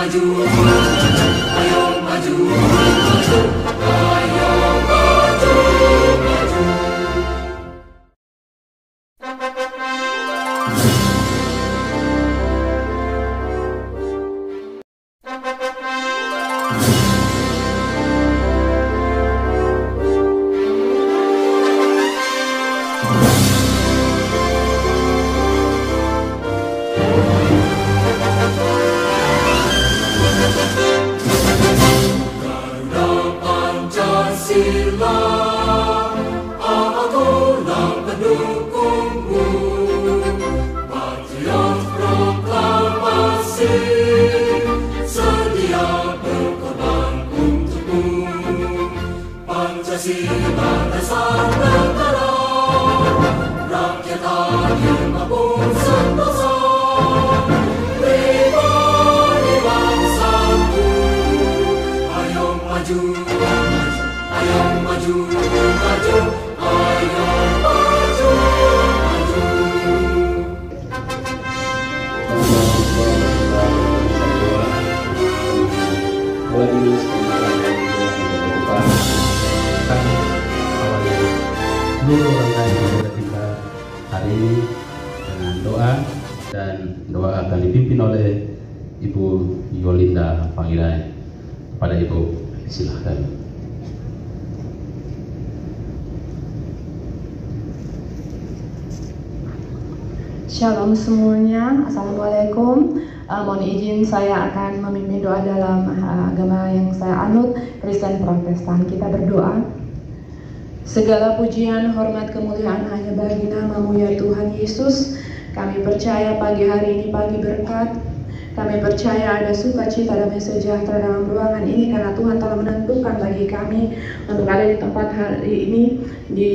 maju, ayo maju, maju, ayo maju, maju. Seluruh rangkaian ibadah kita hari ini dengan doa, dan doa akan dipimpin oleh Ibu Yolinda Panggilan. Kepada Ibu, silahkan. Shalom semuanya, Assalamualaikum. Mohon izin saya akan memimpin doa dalam agama yang saya anut, Kristen Protestan. Kita berdoa. Segala pujian, hormat, kemuliaan hanya bagi nama-Mu ya Tuhan Yesus. Kami percaya pagi hari ini pagi berkat. Kami percaya ada sukacita, damai sejahtera dalam ruangan ini karena Tuhan telah menentukan bagi kami untuk ada di tempat hari ini. Di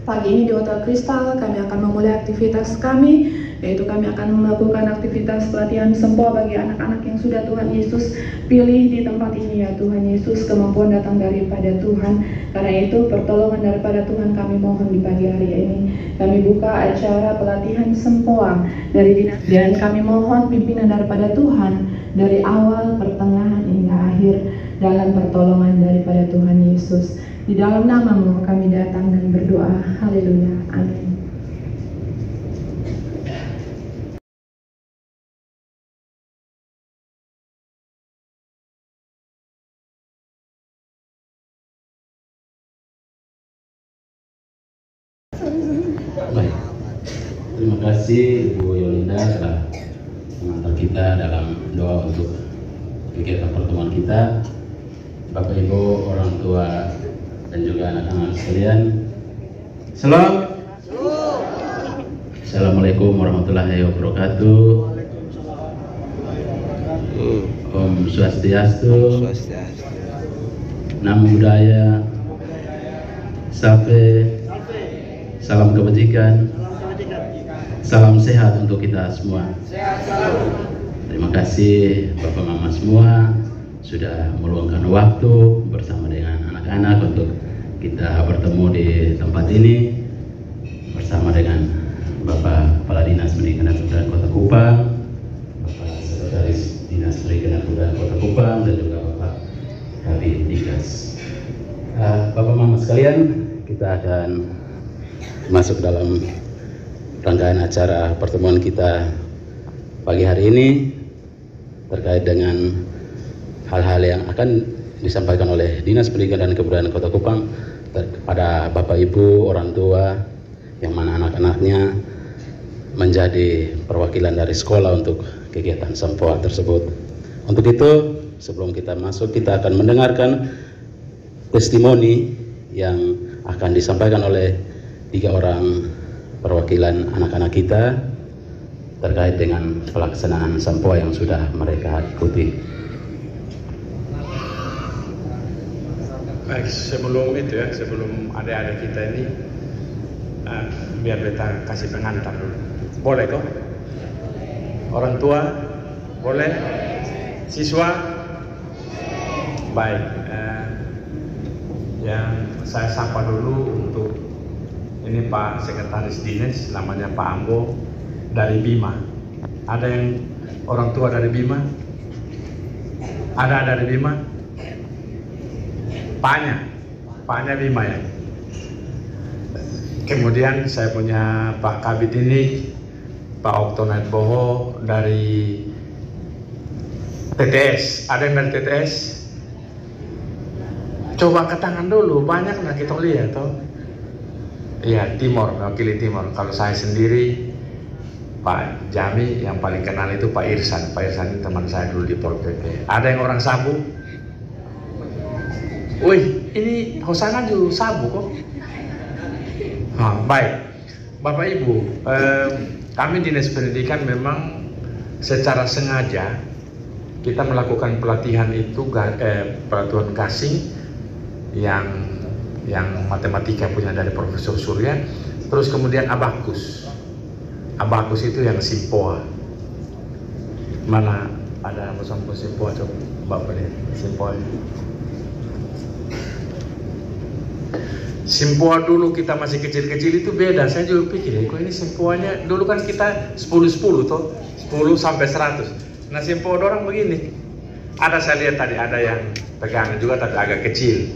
pagi ini di Hotel Kristal kami akan memulai aktivitas kami, yaitu kami akan melakukan aktivitas pelatihan sempoa bagi anak-anak yang sudah Tuhan Yesus pilih di tempat ini ya Tuhan Yesus. Kemampuan datang daripada Tuhan, karena itu pertolongan daripada Tuhan kami mohon di pagi hari ini. Kami buka acara pelatihan sempoa dari dinas, dan kami mohon pimpinan daripada Tuhan dari awal, pertengahan hingga akhir dalam pertolongan daripada Tuhan Yesus. Di dalam nama-Mu kami datang dan berdoa. Haleluya. Amin. Baik, terima kasih Ibu Yolinda telah mengantar kita dalam doa untuk kegiatan pertemuan kita. Bapak Ibu, orang tua, dan juga anak-anak sekalian, salam. Assalamualaikum warahmatullahi wabarakatuh. Om Swastiastu, Namo Buddhaya, salam kebajikan, salam sehat untuk kita semua. Terima kasih Bapak Mama semua sudah meluangkan waktu bersama dengan anak-anak untuk kita bertemu di tempat ini bersama dengan Bapak Kepala Dinas Pendidikan dan Kebudayaan Kota Kupang, Bapak Sekretaris Dinas Pendidikan dan Kebudayaan Kota Kupang, dan juga Bapak Kabid Digas. Bapak Mama sekalian, kita akan masuk dalam rangkaian acara pertemuan kita pagi hari ini terkait dengan hal-hal yang akan disampaikan oleh Dinas Pendidikan dan Kebudayaan Kota Kupang kepada Bapak Ibu, orang tua yang mana anak-anaknya menjadi perwakilan dari sekolah untuk kegiatan sempoa tersebut. Untuk itu, sebelum kita masuk, kita akan mendengarkan testimoni yang akan disampaikan oleh 3 orang perwakilan anak-anak kita terkait dengan pelaksanaan sempoa yang sudah mereka ikuti. Baik, sebelum itu ya, sebelum adik-adik kita ini, biar kita kasih pengantar dulu. Boleh kok? Orang tua? Boleh? Siswa? Baik, yang saya sapa dulu untuk ini Pak Sekretaris Dinas, namanya Pak Ambo dari Bima. Ada yang orang tua dari Bima? Ada dari Bima? Paknya Bima ya. Kemudian saya punya Pak Kabit ini, Pak Oktonat Boho dari TTS. Ada yang dari TTS? Coba ke tangan dulu, banyak lah kita lihat toh. Iya, Timor, mewakili Timor. Kalau saya sendiri, Pak Jami, yang paling kenal itu Pak Irsan. Pak Irsan ini teman saya dulu di Pol PP. Ada yang orang Sabu? Wih, ini Hosana juga Sabu kok. Baik, Bapak Ibu, kami Dinas Pendidikan memang secara sengaja kita melakukan pelatihan itu, pelatihan gasing yang matematika punya dari Profesor Surya, terus kemudian abakus itu yang Simpoa. Mana ada sampo Simpoa, coba Bapak lihat Simpoa. Simpoa dulu kita masih kecil-kecil itu beda. Saya juga pikir, kok ini Simpoanya dulu kan kita 10-10 toh, 10 sampai 100. Nah Simpoa orang begini. Ada saya lihat tadi ada yang pegangan juga tapi agak kecil.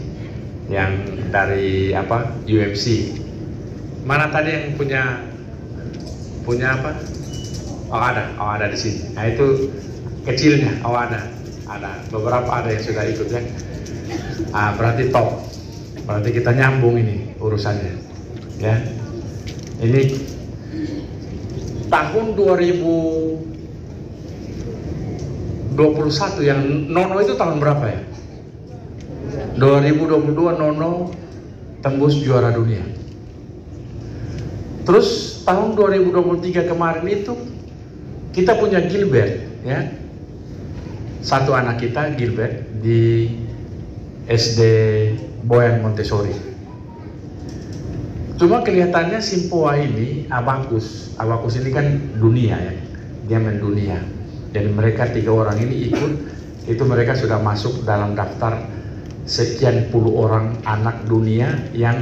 Yang dari apa? UMC. Mana tadi yang punya apa? Oh ada di sini. Nah itu kecilnya. Oh ada beberapa ada yang sudah ikut ya. Berarti top. Berarti kita nyambung ini urusannya, ya. Ini tahun 2021 yang Nono itu tahun berapa ya? 2022 Nono tembus juara dunia. Terus tahun 2023 kemarin itu kita punya Gilbert, ya. Satu anak kita Gilbert di SD Boyan Montessori. Cuma kelihatannya Simpoa ini abakus ini kan dunia ya, dia mendunia. Dan mereka 3 orang ini ikut, itu mereka sudah masuk dalam daftar sekian puluh orang anak dunia yang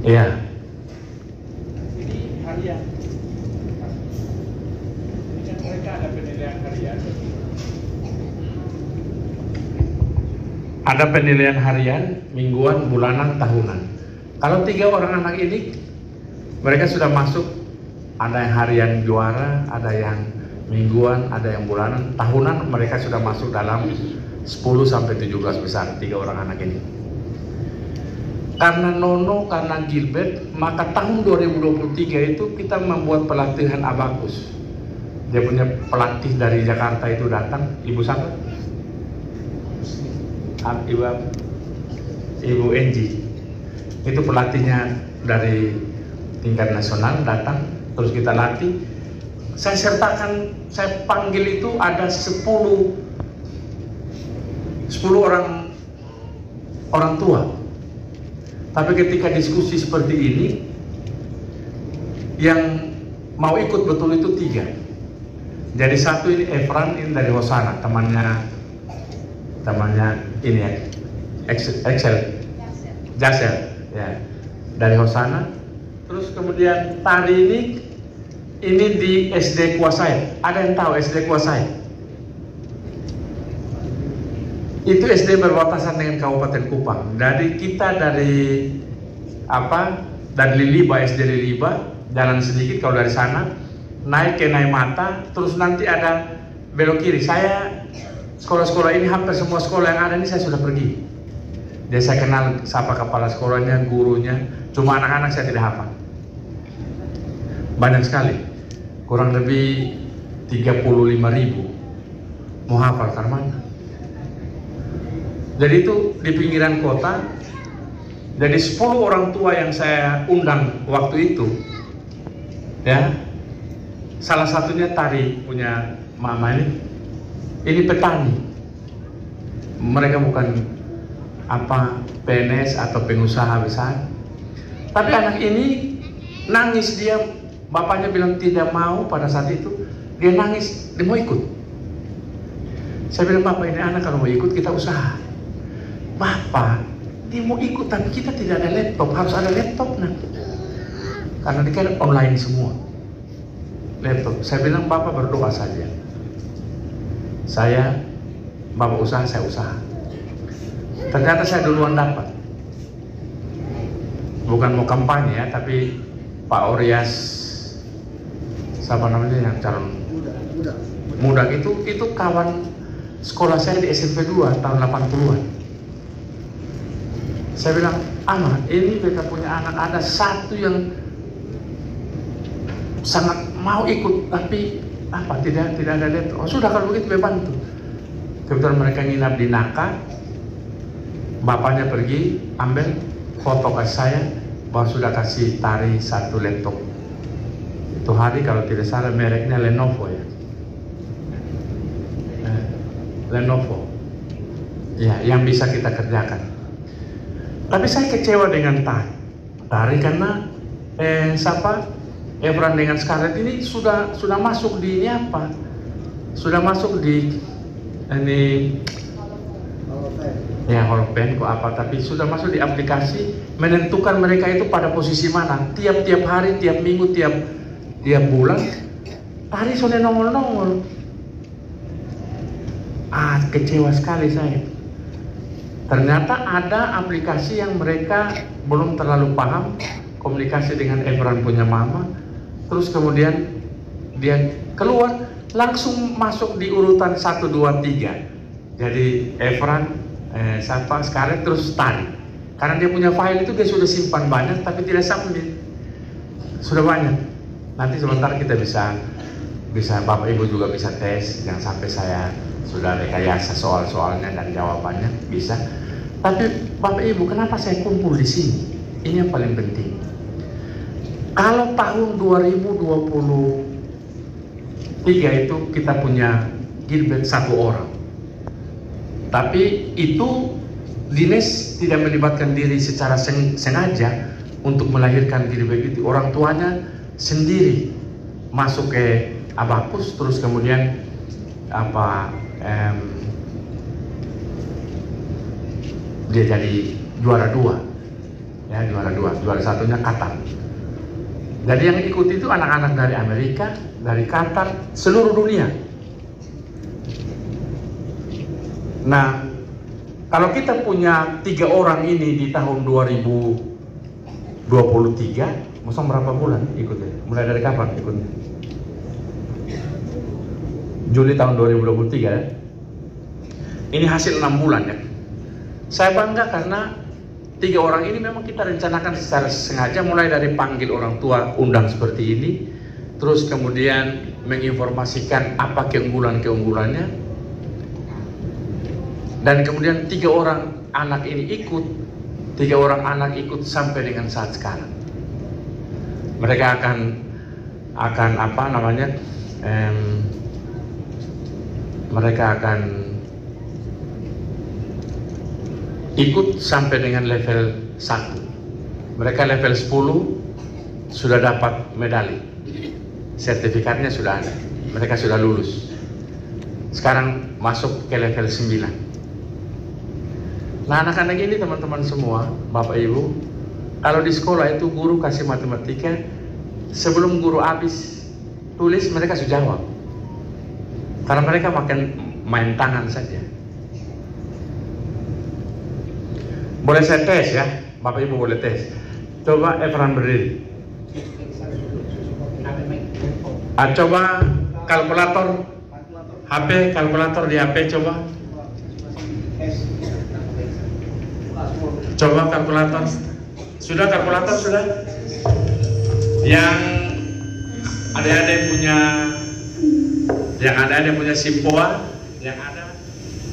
ya. Ini harian. Ada penilaian harian. Ada penilaian harian, mingguan, bulanan, tahunan. Kalau 3 orang anak ini, mereka sudah masuk. Ada yang harian juara, ada yang mingguan, ada yang bulanan, tahunan. Mereka sudah masuk dalam 10 sampai 17 besar. 3 orang anak ini. Karena Nono, karena Gilbert, maka tahun 2023 itu kita membuat pelatihan abakus. Dia punya pelatih dari Jakarta itu datang, Ibu siapa? Ibu Enji. Itu pelatihnya dari tingkat nasional datang, terus kita latih. Saya sertakan, saya panggil itu ada 10 orang tua. Tapi ketika diskusi seperti ini, yang mau ikut betul itu 3. Jadi satu ini Efran, ini dari Hosana, temannya ini ya, Jasel, ya, dari Hosana. Terus kemudian tadi ini di SD Kuasai. Ada yang tahu SD Kuasai? Itu SD berbatasan dengan Kabupaten Kupang. Dari kita dari Liliba, SD Liliba, jalan sedikit kalau dari sana. Naik ke Naimata, terus nanti ada belok kiri. Saya sekolah-sekolah ini hampir semua sekolah yang ada ini saya sudah pergi. Jadi saya kenal siapa kepala sekolahnya, gurunya. Cuma anak-anak saya tidak hafal. Banyak sekali, kurang lebih 35.000. Mau hafal karena mana? Jadi itu di pinggiran kota. Jadi 10 orang tua yang saya undang waktu itu, ya. Salah satunya Tari punya mama ini petani. Mereka bukan PNS atau pengusaha besar. Tapi anak ini nangis, dia bapaknya bilang tidak mau pada saat itu, dia nangis, dia mau ikut. Saya bilang, Bapak ini anak kalau mau ikut kita usaha. Bapak, dia mau ikut tapi kita tidak ada laptop, harus ada laptop nanti. karena dia kan online semua laptop. Saya bilang Bapak berdoa saja. Bapak usaha, saya usaha. Ternyata saya duluan dapat. Bukan mau kampanye ya, tapi Pak Orias, siapa namanya yang calon muda itu kawan sekolah saya di SMP 2 tahun 80-an. Saya bilang, Ahmad, ini mereka punya anak, ada satu yang sangat mau ikut, tapi tidak ada laptop. Oh sudah, kalau begitu bantu. Kebetulan mereka nginap di Naka, bapaknya pergi ambil foto ke saya bahwa sudah kasih Tari satu laptop. Itu hari kalau tidak salah mereknya Lenovo ya. Lenovo. Ya, yang bisa kita kerjakan. Tapi saya kecewa dengan Tari karena Efran dengan Scarlett ini sudah masuk di ini apa? Sudah masuk di ini ya Hall of Fame kok apa, tapi sudah masuk di aplikasi menentukan mereka itu pada posisi mana. Tiap hari, tiap minggu, tiap bulan Tari sudah nongol. Kecewa sekali saya. Ternyata ada aplikasi yang mereka belum terlalu paham, komunikasi dengan Efran punya mama. Terus kemudian dia keluar langsung masuk di urutan 1, 2, 3. Jadi Efran, Scarlett, terus Tari. Karena dia punya file itu dia sudah simpan banyak tapi tidak submit. Sudah banyak. Nanti sebentar kita bisa Bapak Ibu juga bisa tes, jangan sampai saya sudah rekayasa soal-soalnya dan jawabannya bisa. Tapi Bapak Ibu, kenapa saya kumpul di sini? Ini yang paling penting. Kalau tahun 2023 itu kita punya Gilbert 1 orang. Tapi itu Dines tidak melibatkan diri secara sengaja untuk melahirkan Gilbert itu. Orang tuanya sendiri masuk ke Abacus, terus kemudian dia jadi juara 2 ya, juara satunya Qatar. Jadi yang ikut itu anak-anak dari Amerika, dari Qatar, seluruh dunia. Nah, kalau kita punya 3 orang ini di tahun 2023, masa berapa bulan ikutnya? Mulai dari kapan ikutnya? Juli tahun 2023 ya. Ini hasil 6 bulan ya. Saya bangga karena 3 orang ini memang kita rencanakan secara sengaja, mulai dari panggil orang tua, undang seperti ini, terus kemudian menginformasikan apa keunggulannya, dan kemudian 3 orang anak ini ikut, 3 orang anak ikut sampai dengan saat sekarang. Mereka akan apa namanya? Mereka akan ikut sampai dengan level 1. Mereka level 10 sudah dapat medali. Sertifikatnya sudah ada. Mereka sudah lulus. Sekarang masuk ke level 9. Nah, anak-anak ini teman-teman semua, Bapak Ibu, kalau di sekolah itu guru kasih matematika, sebelum guru habis tulis mereka sudah jawab. Karena mereka main tangan saja. Boleh saya tes ya, Bapak Ibu boleh tes. Coba Efran berdiri. Coba kalkulator, HP, kalkulator di HP coba. Coba kalkulator. Sudah kalkulator sudah? Yang adik-adik punya Simpoa, yang ada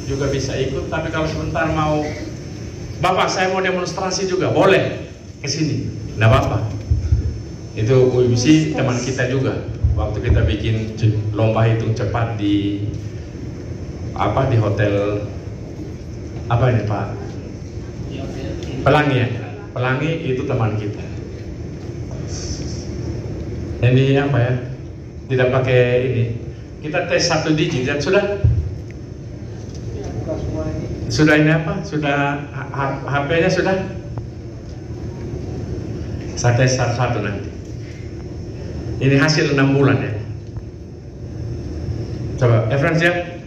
juga bisa ikut. Tapi kalau sebentar mau, Bapak saya mau demonstrasi juga, boleh ke sini, nggak apa-apa. Itu UMC teman kita juga. Waktu kita bikin lomba hitung cepat di hotel apa ini Pak? Pelangi ya, Pelangi itu teman kita. Ini apa ya? Tidak pakai ini. Kita tes 1 digit dan sudah ini apa? Sudah HP-nya sudah? Saya tes satu-satu nanti. Ini hasil 6 bulan ya. Coba, Efran siap?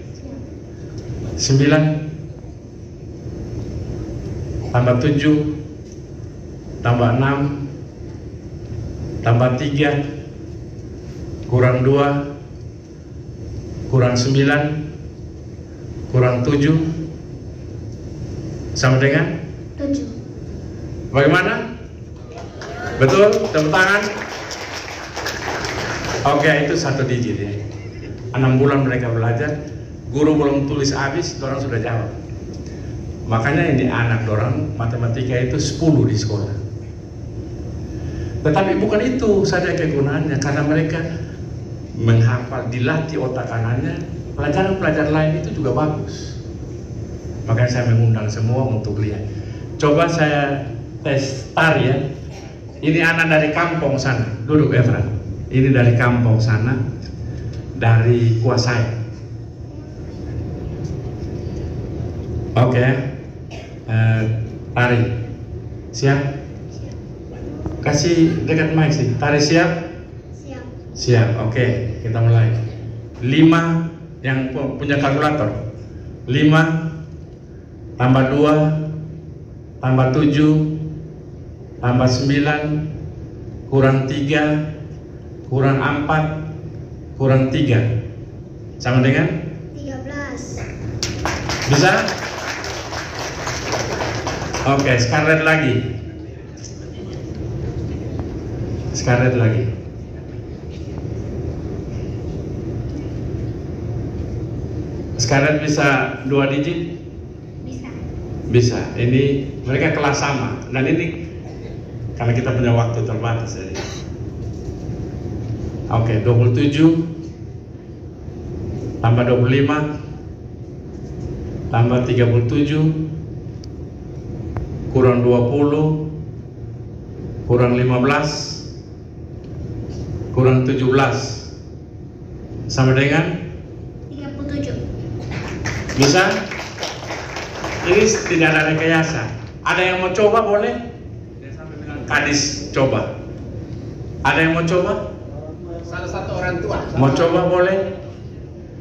9 tambah 7 tambah 6 tambah 3 kurang 2 kurang 9 kurang 7 sama dengan 7. bagaimana? Betul? Tepuk tangan. Oke, itu 1 digit ya. 6 bulan mereka belajar, guru belum tulis habis, orang sudah jawab. Makanya ini anak orang matematika itu 10 di sekolah. Tetapi bukan itu saja kegunaannya, karena mereka menghafal, dilatih otak kanannya, pelajaran-pelajaran lain itu juga bagus. Makanya saya mengundang semua untuk lihat. Coba saya tes tari ya. Ini anak dari kampung sana, duduk Efran. Ini dari kampung sana, dari Kuasai. Oke, tari, siap? Kasih dekat mic sih. Tari siap? Siap. Siap. Oke, kita mulai. 5 yang punya kalkulator. 5 tambah 2 tambah 7 tambah 9 kurang 3 kurang 4 kurang 3 sama dengan 13. bisa? Oke, Scarlett lagi. Scarlett lagi. Scarlett bisa 2 digit? Bisa. Bisa. Ini mereka kelas sama. Dan ini karena kita punya waktu terbatas jadi. Oke, 27 tambah 25 tambah 37 kurang 20 kurang 15 kurang 17 sama dengan 37. bisa? Ini tidak ada rekayasa. Ada yang mau coba boleh? Kadis coba. Ada yang mau coba? Salah satu orang tua. Mau coba boleh?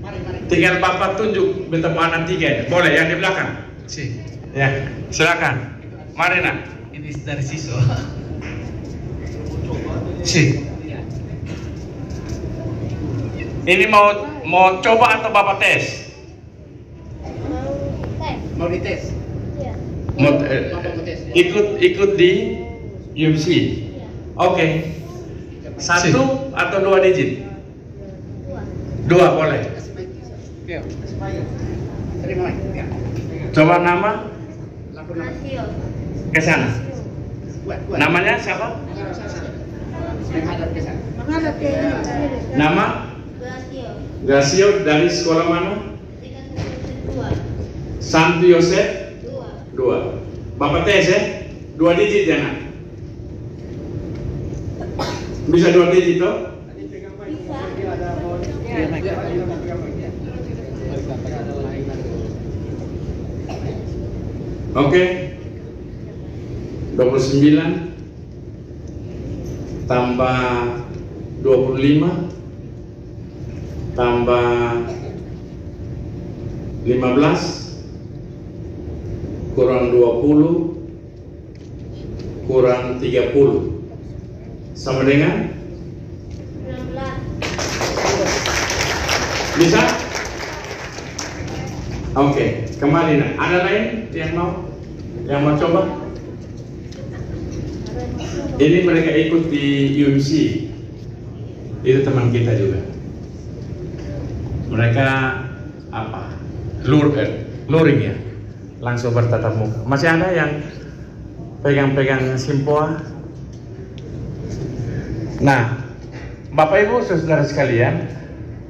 Mari, mari. Tinggal Bapak tunjuk bertemu anak 3 ini. Boleh yang di belakang? Si. Ya, silakan. Mari nak. Ini dari siswa. Si. Ini mau coba atau Bapak tes? Mau dites? Iya. Mau, Bapak mau tes. ikut di UMC. Oke. 1 atau 2 digit? 2 boleh. Ya. Terima kasih. Coba nama Lapor nama. Rasio. ke sana. Buat. Namanya siapa? Menghadap ke sana. Menghadap ke kiri. Nama Rasio. Gracio dari sekolah mana? 2. Santo Yosef 2. 2. Bapak tes ya? 2 digit ya nak? Bisa 2 digit toh? Oke. 29 tambah 25 tambah 15 kurang 20 kurang 30 sama dengan 19. bisa? Oke, kembali nak. Ada lain yang mau coba? Ini mereka ikut di UMC. Itu teman kita juga. Mereka apa? Luring ya. Langsung bertatap muka. Masih ada yang pegang-pegang simpoa? Nah, Bapak Ibu saudara sekalian,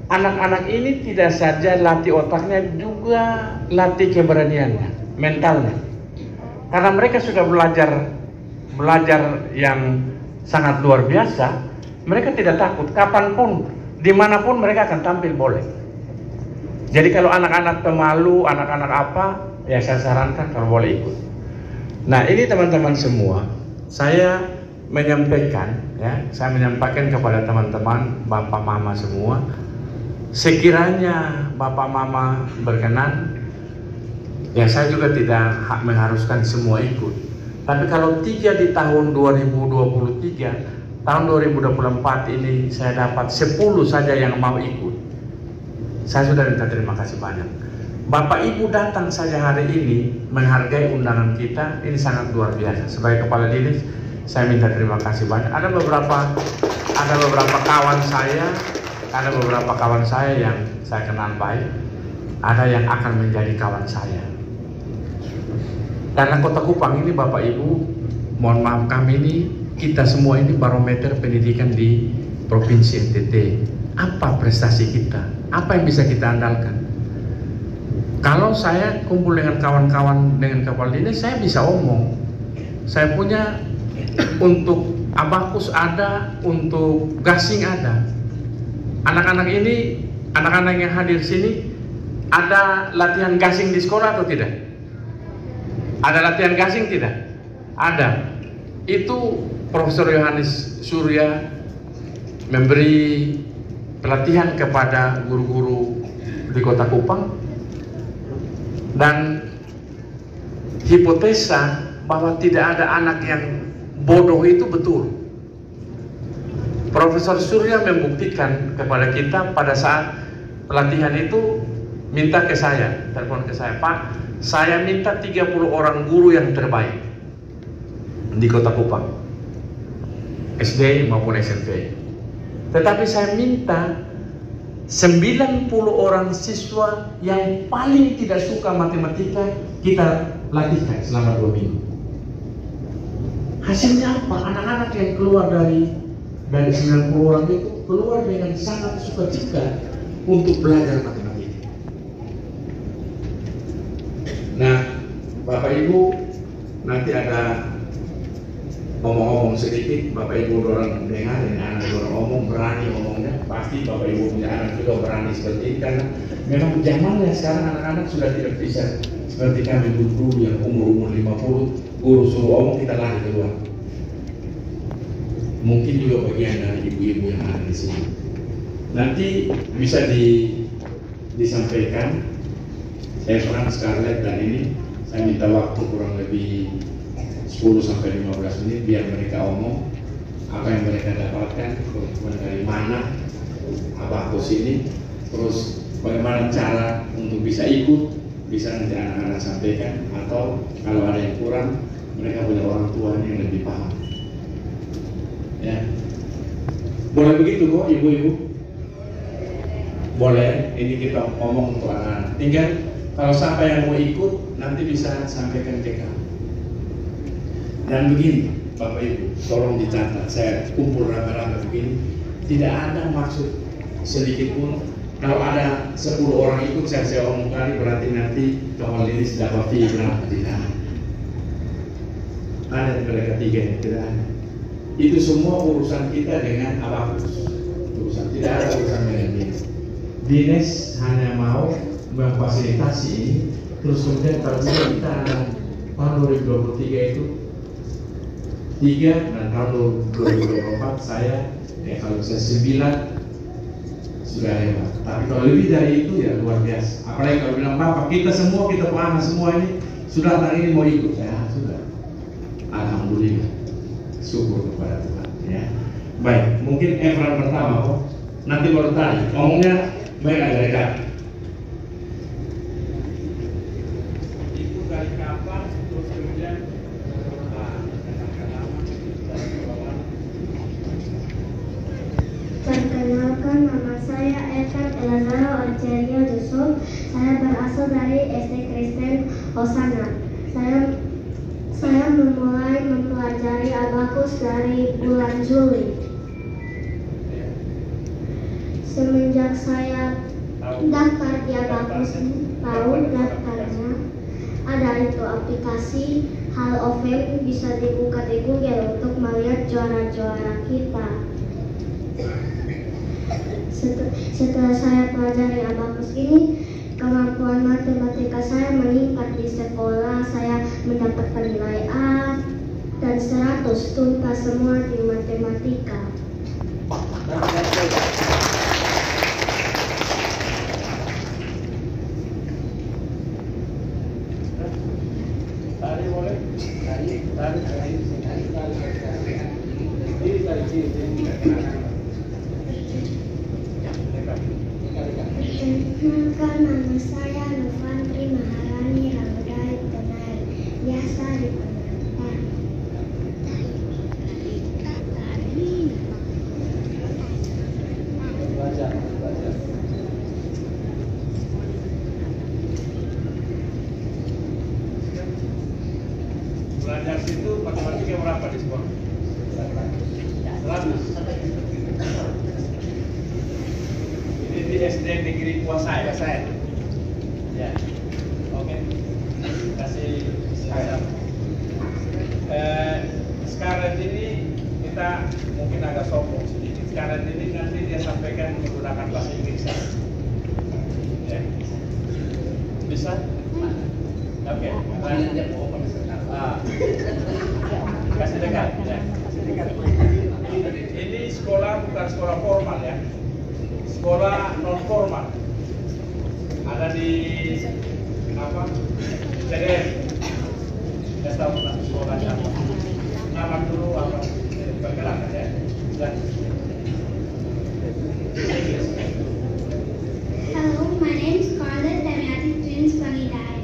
anak-anak ini tidak saja latih otaknya, juga latih keberaniannya, mentalnya. Karena mereka sudah belajar yang sangat luar biasa, mereka tidak takut, kapanpun, dimanapun mereka akan tampil boleh. Jadi kalau anak-anak pemalu, anak-anak apa, ya saya sarankan kalau boleh ikut. Nah ini teman-teman semua, saya menyampaikan, ya, saya menyampaikan kepada teman-teman, bapak mama semua, sekiranya bapak mama berkenan, ya saya juga tidak mengharuskan semua ikut. Tapi kalau 3 di tahun 2023, tahun 2024 ini saya dapat 10 saja yang mau ikut, saya sudah minta terima kasih banyak. Bapak Ibu datang saja hari ini menghargai undangan kita, ini sangat luar biasa. Sebagai kepala dinas, saya minta terima kasih banyak. Ada beberapa kawan saya yang saya kenal baik, ada yang akan menjadi kawan saya. Karena Kota Kupang ini Bapak Ibu, mohon maaf, kami ini, kita semua ini barometer pendidikan di Provinsi NTT. Apa prestasi kita? Apa yang bisa kita andalkan? Kalau saya kumpul dengan kawan-kawan, dengan kepala dinas, saya bisa omong. Saya punya, untuk abakus ada, untuk gasing ada. Anak-anak ini, anak-anak yang hadir sini, ada latihan gasing di sekolah atau tidak? Ada latihan gasing tidak? Ada. Itu Profesor Yohanes Surya memberi pelatihan kepada guru-guru di Kota Kupang, dan hipotesa bahwa tidak ada anak yang bodoh itu betul. Profesor Surya membuktikan kepada kita pada saat pelatihan itu, minta ke saya, telepon ke saya, Pak, saya minta 30 orang guru yang terbaik di Kota Kupang, SD maupun SMP. Tetapi saya minta 90 orang siswa yang paling tidak suka matematika kita latihkan selama 2 minggu. Hasilnya apa? Anak-anak yang keluar dari 90 orang itu keluar dengan sangat sukacita untuk belajar matematika. Nah, Bapak Ibu, nanti ada ngomong-ngomong sedikit, Bapak Ibu orang dengar, ini anak orang ngomong, berani ngomongnya, pasti Bapak Ibu punya anak juga berani seperti ini, karena memang zamannya sekarang anak-anak sudah tidak bisa seperti kami dulu yang umur 50, guru suruh ngomong kita lari keluar. Mungkin juga bagian dari ibu-ibu yang ada di sini. Nanti bisa disampaikan Efran, Scarlett, dan ini saya minta waktu kurang lebih 10-15 menit biar mereka omong apa yang mereka dapatkan, kemudian dari mana abakus ini, terus bagaimana cara untuk bisa ikut, bisa nanti anak-anak sampaikan, atau kalau ada yang kurang mereka punya orang tua yang lebih paham. Ya, boleh begitu kok ibu-ibu? Boleh. Ini kita ngomong untuk anak-anak. Tinggal kalau siapa yang mau ikut nanti bisa sampaikan ke kami. Dan begini, Bapak Ibu, tolong dicatat. Saya kumpul rame-rame begini, tidak ada maksud sedikit pun. Kalau ada 10 orang ikut, saya omong kali, berarti nanti kepala dinas dapat fee berapa? Tidak. Ada mereka 3 yang tidak ada. Itu semua urusan kita dengan abakus. Urusan, tidak ada urusan dengan dinas. Dinas hanya mau memfasilitasi ini. Terus kemudian kalau kita ada tahun 2023 itu 3, dan tahun 2024 saya kalau bisa 9 sudah hebat. Tapi kalau lebih dari itu ya luar biasa. Apalagi kalau bilang Bapak, kita semua, kita anak semua ini sudah hari ini mau ikut, ya sudah. Alhamdulillah, syukur kepada Tuhan. Ya. Baik, mungkin Efran pertama kok. Nanti baru tadi ngomongnya baik agak dekat. Itu dari kapan terus kemudian Perkenalkan, nama saya Evan Elazaro Arcerio Yusuf. Saya berasal dari SD Kristen Hosana. Saya memulai mempelajari abakus dari bulan Juli. Semenjak saya daftar di abakus, tahu daftarnya ada itu aplikasi Hall of Fame, bisa dibuka di Google untuk melihat juara-juara kita. Setelah saya pelajari abakus ini, kemampuan matematika saya meningkat di sekolah. Saya mendapatkan nilai A dan 100 tuntas semua di matematika. Perkenalkan, nama saya Nufantri Maharani Ramadai Tenai, biasa dipanggil Pak. Belajar situ matematika berapa di sekolah? 100. Ini di SD Negeri Kuasai. Ya, oke. Kasih saya. Sekarang ini kita mungkin agak sombong sedikit. Sekarang ini nanti dia sampaikan menggunakan bahasa Inggris. Ya. Bisa? Oke. Kasih dekat. Ya. Ini sekolah bukan sekolah formal ya. Sekolah non formal. Ada di apa? CDF. Saya tahu sekolahnya apa. Nama dulu apa? Perkenalkan ya. Hello, my name is Scarlett Damiati Twins Pangidai.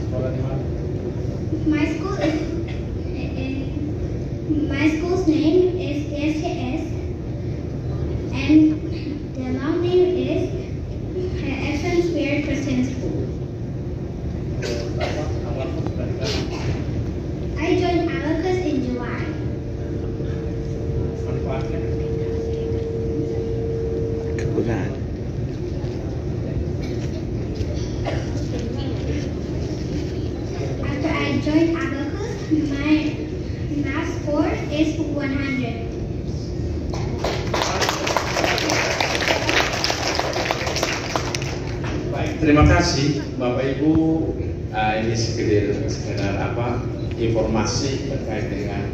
Sekolah di mana? My school's name is SKS, and the long name is Excellent Spirit Christian School. I joined Abacus in July. Manfaatnya? Kegunaan. After I joined Abacus, my math score is 100. Baik, terima kasih Bapak Ibu. Ini sekedar apa informasi terkait dengan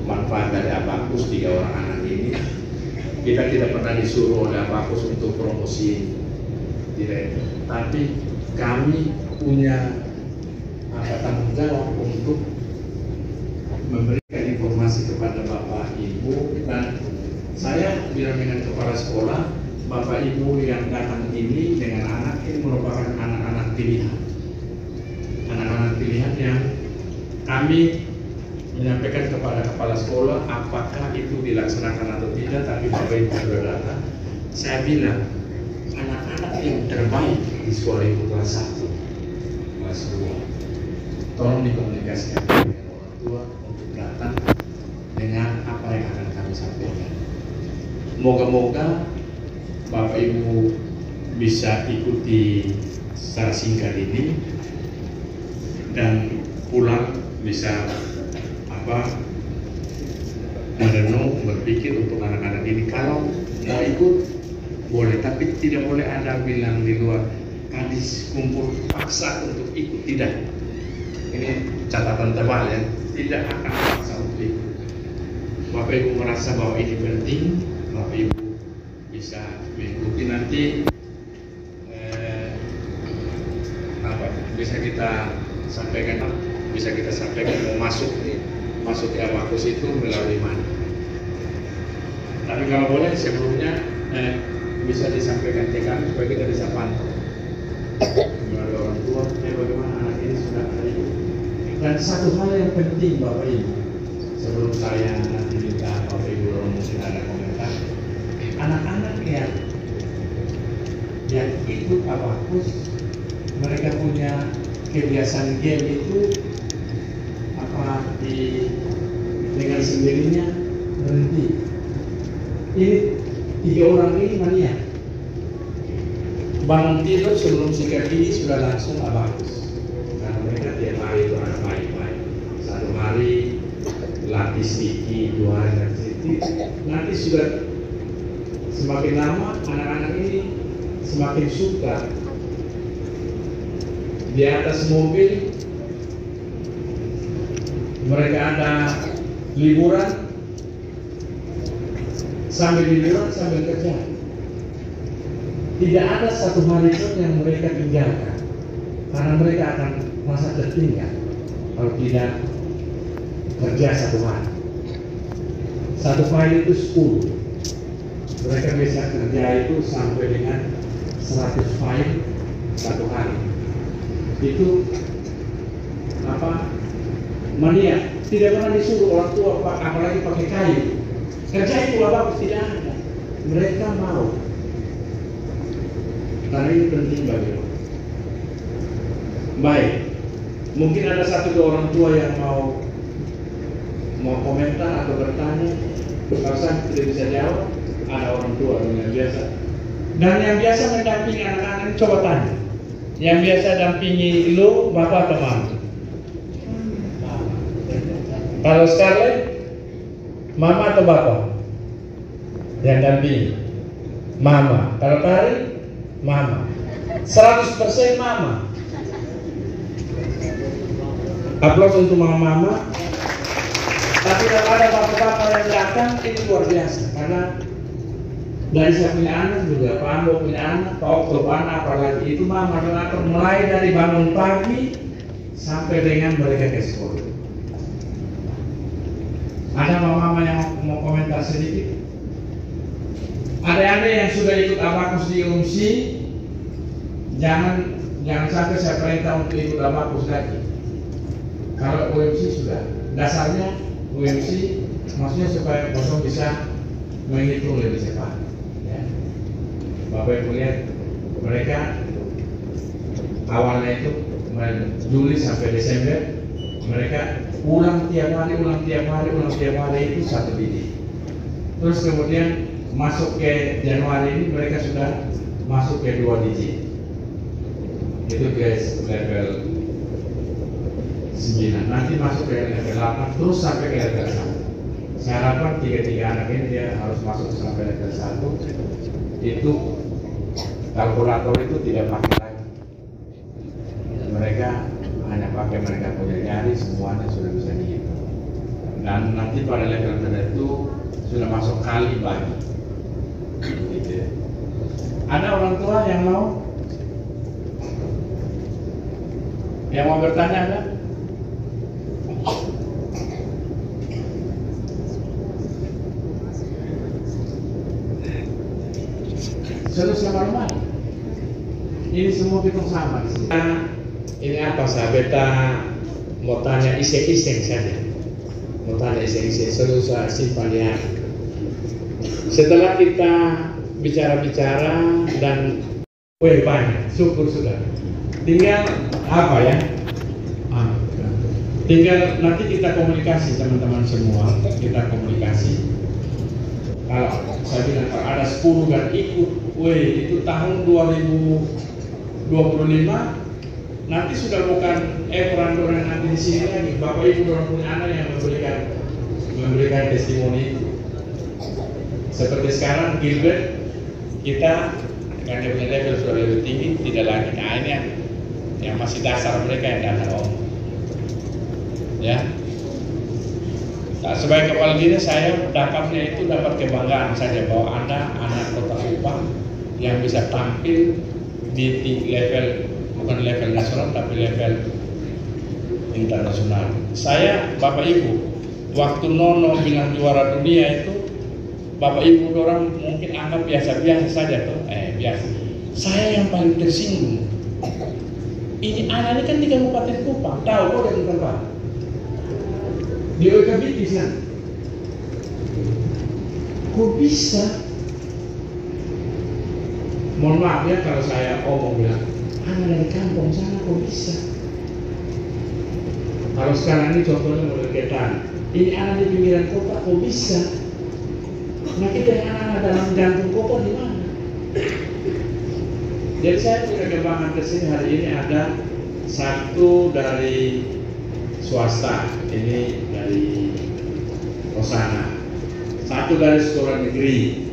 manfaat dari Abacus 3 orang anak ini. Kita tidak pernah disuruh oleh Abacus untuk promosi direktur, tapi kami punya tanggung jawab untuk memberikan informasi kepada Bapak Ibu, dan saya bilang dengan kepala sekolah, Bapak Ibu yang datang ini dengan anak ini merupakan anak-anak pilihan. Anak-anak pilihan yang kami menyampaikan kepada kepala sekolah apakah itu dilaksanakan atau tidak, tapi Bapak Ibu sudah datang. Saya bilang anak-anak yang terbaik di sekolah itu kelas 1, kelas 2. Tolong dikomunikasikan dengan orang tua untuk datang dengan apa yang akan kami sampaikan. Moga-moga Bapak Ibu bisa ikuti secara singkat ini dan pulang bisa merenung, berpikir untuk anak-anak ini. Kalau mau ikut boleh, tapi tidak boleh ada bilang di luar kadis kumpul paksa untuk ikut, tidak. Ini catatan tebal ya, tidak akan paksa untuk ikut. Bapak Ibu merasa bahwa ini penting, Bapak Ibu bisa mengikuti. Nanti bisa kita sampaikan mau masuk di Abacus itu melalui mana. Tapi kalau boleh sebelumnya bisa disampaikan ke kami supaya kita bisa pantau melalui orang tua bagaimana anak ini sudah ada. Dan satu hal yang penting Bapak Ibu, sebelum saya nanti minta Bapak Ibu mungkin ada komentar, anak-anak yang ikut Abacus, mereka punya kebiasaan game itu dengan sendirinya berhenti. Ini 3 orang ini mania. Bangun tidur sebelum sikat gigi sudah langsung Abacus. Karena mereka tiap hari itu anak baik-baik. 1 hari latih sedikit, 2 hari sedikit. Nanti sudah semakin lama anak-anak ini semakin suka di atas mobil mereka ada liburan, sambil liburan sambil kerja. Tidak ada satu hari pun yang mereka tinggalkan, karena mereka akan merasa tertinggal kalau tidak kerja satu hari. Satu file itu 10. Mereka bisa kerja itu sampai dengan 100 file satu hari. Itu apa? Mania. Tidak pernah disuruh orang tua, apalagi pakai kayu. Kerja itu bagus, tidak ada. Mereka mau. Karena ini penting bagi mereka. Baik. Mungkin ada satu dua orang tua yang mau komentar atau bertanya. Kalau saya tidak bisa jawab, ada orang tua yang biasa. Dan yang biasa mendampingi anak-anak ini coba tanya. Yang biasa dampingi lo, bapak atau mama? Kalau Scarlett, mama atau bapak? Yang dampingi? Mama. Kalau Karin, mama. 100% mama. Aplaus untuk mama-mama. Tapi kalau ada bapak-bapak yang datang, ini luar biasa. Karena dari saya punya anak juga, Pak Ambo punya anak, Pak Oktober anak, apalagi itu mama doakan mulai dari bangun pagi sampai dengan mereka ke sekolah. Ada mama yang mau komentar sedikit? Adik-adik yang sudah ikut abakus di UMC, jangan sampai saya perintah untuk ikut abakus lagi. Kalau UMC sudah, dasarnya UMC maksudnya supaya kosong bisa menghitung lebih cepat. Ya. Bapak Ibu lihat, mereka awalnya itu Juli sampai Desember, mereka ulang tiap hari itu satu biji. Terus kemudian masuk ke Januari ini mereka sudah masuk ke 2 digit. Itu guys level 9. Nanti masuk ke level 8 terus sampai ke level 1. Saya harapkan 3 anak ini dia harus masuk sampai level 1. Itu kalkulator itu tidak pakai lagi. Mereka hanya pakai mereka punya jari, semuanya sudah bisa dihitung. Dan nanti pada level tertentu sudah masuk kali bagi. Gitu. Ada orang tua yang mau bertanya ada? Sudah sama rumah. Ini semua kita sama di sini. Ini apa sahabat? Mau tanya iseng-iseng saja. Mau tanya iseng-iseng. Sudah saya simpan ya. Setelah kita bicara-bicara dan banyak, syukur sudah. Tinggal apa ya? Tinggal nanti kita komunikasi teman-teman semua. Kita komunikasi. Kalau saya bilang kalau ada 10 dan ikut, itu tahun 2025 nanti sudah bukan orang nanti di sini lagi. Bapak Ibu orang punya anak yang memberikan testimoni itu. Seperti sekarang Gilbert, kita kan dia punya level sudah lebih tinggi, tidak lagi. Nah ini yang masih dasar mereka yang datang om. Ya. Nah, sebagai kepala dinas saya dapatnya itu dapat kebanggaan saja bahwa ada anak Kota Kupang yang bisa tampil di level bukan level nasional tapi level internasional. Saya Bapak Ibu waktu Nono bilang juara dunia itu Bapak Ibu orang mungkin anggap biasa-biasa saja tuh, biasa. Saya yang paling tersinggung. Ini anak ini kan di Kabupaten Kupang, tahu kok dari tempat. Di OKB bisa. Kok bisa? Mohon maaf ya kalau saya omong bilang, anak dari kampung sana kok bisa? Kalau sekarang ini contohnya mulai ketan, ini anak di pinggiran kota kok bisa? Nah kita yang anak dalam jantung kota di mana? Jadi saya punya kebanggaan kesini hari ini ada satu dari swasta, ini dari Osana, satu dari sekolah negeri.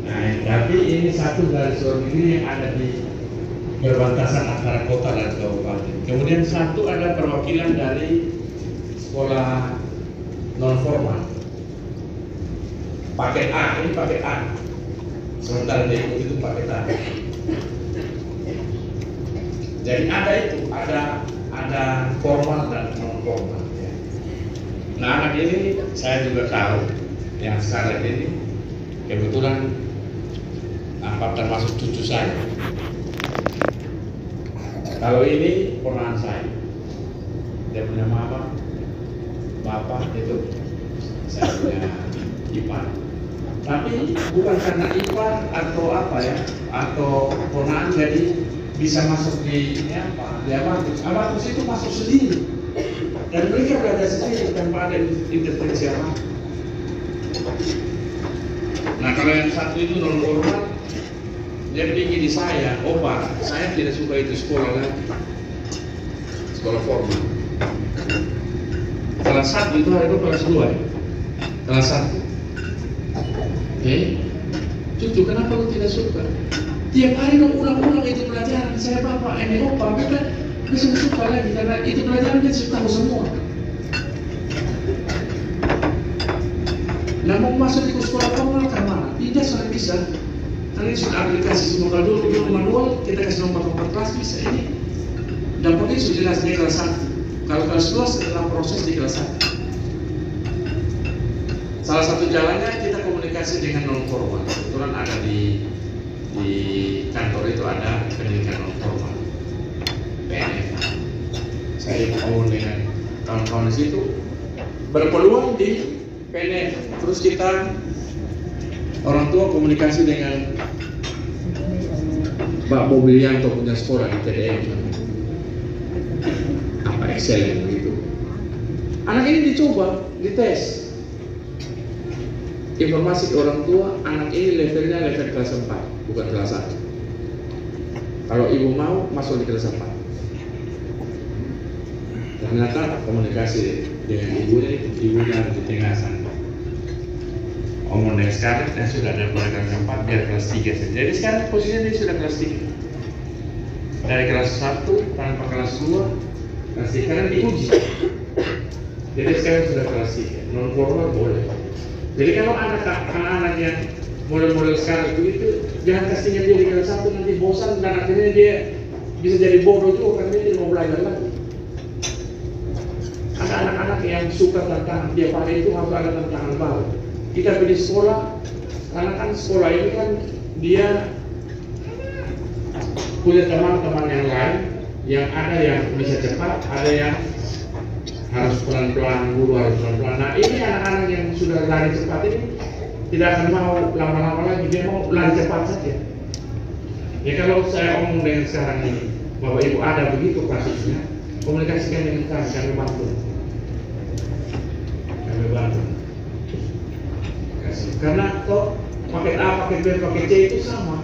Nah, tapi ini satu dari sekolah negeri yang ada di perbatasan antara kota dan kabupaten. Kemudian satu ada perwakilan dari sekolah non formal. Paket A, ini paket A. Sementara dia ikut itu paket A. Jadi ada itu, ada formal dan non formal. Ya. Nah, anak ini saya juga tahu yang sekarang ini kebetulan termasuk cucu saya. Kalau ini ponakan saya, dia punya mama, bapak itu saya punya ipar. Tapi bukan karena ipar atau apa ya, atau ponakan jadi bisa masuk di ini apa? Di abakus itu masuk sendiri. Dan mereka berada sendiri tanpa ada intervensi apa. Nah, kalau yang satu itu non formal, dia bikin di saya, Pak, saya tidak suka itu sekolah lagi, sekolah formal. Kelas 1 itu hari itu kelas 2 ya? Kelas 1. Cucu, kenapa lu tidak suka? Tiap hari dong ulang-ulang itu pelajaran. Saya bapak, ini opa, kita suka lagi karena itu pelajaran dia suka semua. Nah, mau masuk di sekolah formal kan mana? Tidak, sudah bisa. Karena sudah aplikasi semua. Kalau dulu manual, kita kasih nomor kelas bisa ini. Dampaknya sudah jelas di kelas 1. Kalau kelas 2 setelah proses di kelas 1. Salah satu jalannya kita komunikasi dengan non formal. Kebetulan ada di kantor itu ada pendidikan non formal, PNF. Saya ngomong dengan kawan-kawan di situ, berpeluang di PNF. Terus kita orang tua komunikasi dengan Pak Mobilianto punya sekolah di TDM, apa excellent gitu. Anak ini dicoba, dites. Informasi ke orang tua, anak ini levelnya level kelas 4, bukan kelas 1. Kalau ibu mau, masuk di kelas 4. Ternyata komunikasi dengan ibunya di tengah sana. Omong dengan sekarang, dan sudah ada kelas 4, biar kelas 3 saja. Jadi sekarang posisinya dia sudah kelas 3. Dari kelas 1, tanpa kelas 2, kelas 3 kan diuji. Jadi sekarang sudah kelas 3, non formal boleh. Jadi kalau anak-anak yang model-model sekarang itu jangan kasihnya dia di kelas 1 nanti bosan dan akhirnya dia bisa jadi bodoh juga karena dia mau belajar lagi. Ada anak-anak yang suka tantangan, dia pakai itu harus ada tantangan baru. Kita pergi sekolah, karena kan sekolah ini kan dia punya teman-teman yang lain, yang ada yang bisa cepat, ada yang harus pelan-pelan, guru harus pelan-pelan. Nah, ini anak-anak yang sudah lari cepat ini tidak akan mau lama-lama lagi, dia mau lari cepat saja. Ya kalau saya omong dengan sekarang ini, Bapak Ibu ada begitu kasusnya, komunikasikan dengan kami bantu. Kami bantu. Karena kok paket A, paket B, paket C itu sama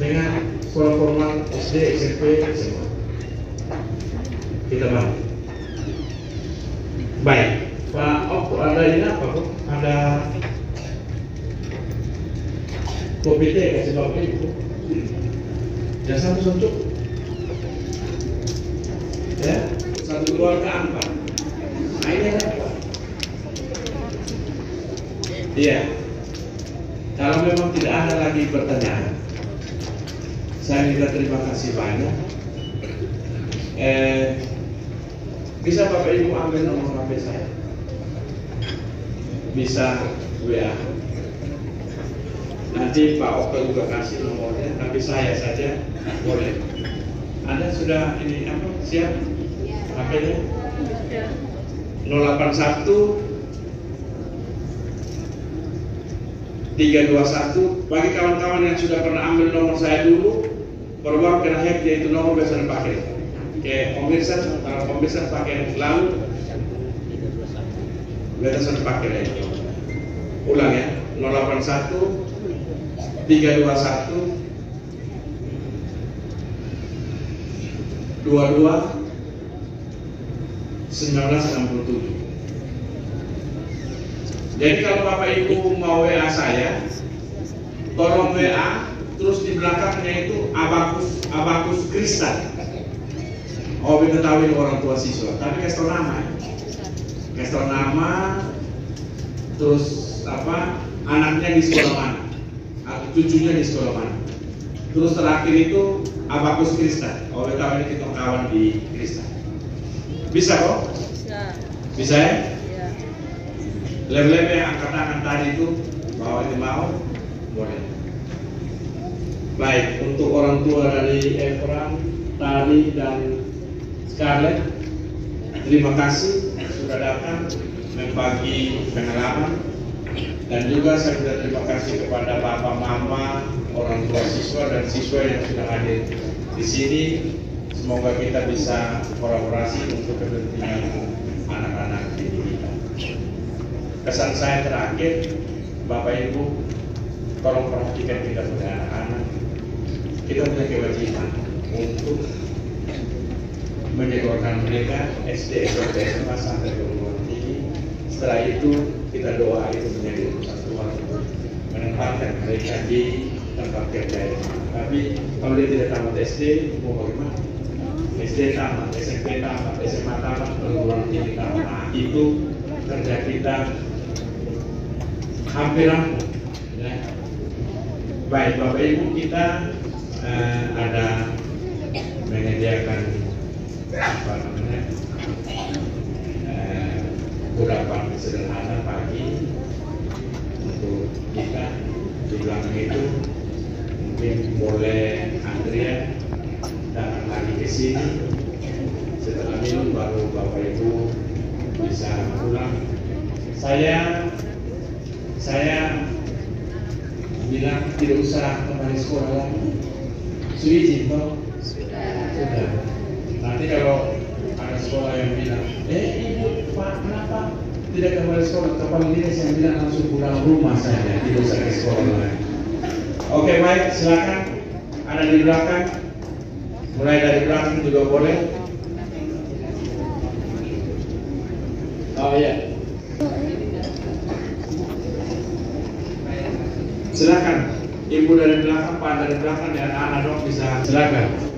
dengan sekolah formal SD, SMP, SMA. Kita bantu. Baik, Pak ada ini apa kok? Ada kopi teh kasih Bapak Ibu. Dan satu cukup. Ya, satu keluarga 4. Nah ini apa? Iya. Kalau memang tidak ada lagi pertanyaan, saya minta terima kasih banyak. Bisa Bapak Ibu ambil nomor HP saya, bisa WA. Nanti Pak Oka juga kasih nomornya, tapi saya saja boleh. Anda sudah ini apa siap? HP-nya? 081 321. Bagi kawan-kawan yang sudah pernah ambil nomor saya dulu, baru kena hack, yaitu nomor biasa dipakai. Oke, pemirsa, kalau pemirsa pakai lalu, biasa dipakai lagi. Ulang ya, 081 321 22 1967. Jadi kalau Bapak Ibu mau WA saya, tolong WA, terus di belakangnya itu abakus kristal. Oh, kita tahu orang tua siswa, tapi kasih nama. kasih nama, terus anaknya di sekolah mana, atau cucunya di sekolah mana. Terus terakhir itu Abakus Kristen. Oleh kawan ini kita kawan di Kristen. Bisa kok? Bisa ya? Level-level yang angkat tangan tadi itu, bahwa ini mau, boleh. Baik, untuk orang tua dari Efram, Tari, dan Scarlett, terima kasih sudah datang membagi pengalaman. Dan juga saya sudah terima kasih kepada Bapak, Mama, orang tua siswa dan siswa yang sudah hadir di sini. Semoga kita bisa kolaborasi untuk kepentingan anak-anak didik kita. Kesan saya terakhir, Bapak Ibu, tolong perhatikan kita sebagai anak-anak. Kita punya kewajiban untuk menyekolahkan mereka SD, SMP, SMA sampai ke perguruan tinggi. Setelah itu kita doa itu menjadi urusan Tuhan untuk menempatkan mereka di tempat kerja yang mana. Tapi kalau dia tidak tamat SD, mau bagaimana? SD tamat, SMP tamat, SMA tamat, perguruan tinggi tamat. Nah, itu kerja kita hampir rampung. Ya. Baik, Bapak Ibu, kita ada menyediakan kudapan sederhana pagi untuk kita. Di belakang itu mungkin boleh Andrea datang lagi ke sini. Setelah minum baru Bapak Ibu bisa pulang. Saya bilang tidak usah kembali sekolah lagi. Sudah izin toh? Sudah. Nanti kalau ada sekolah yang bilang, Ibu, Pak, kenapa tidak kembali sekolah? Kepala dinas yang bilang langsung pulang rumah saja, tidak usah ke sekolah lagi. Oke, baik, silakan. Ada di belakang. Mulai dari belakang juga boleh. Oh iya. Silakan. Ibu dari belakang, Pak dari belakang, dan anak-anak bisa silakan.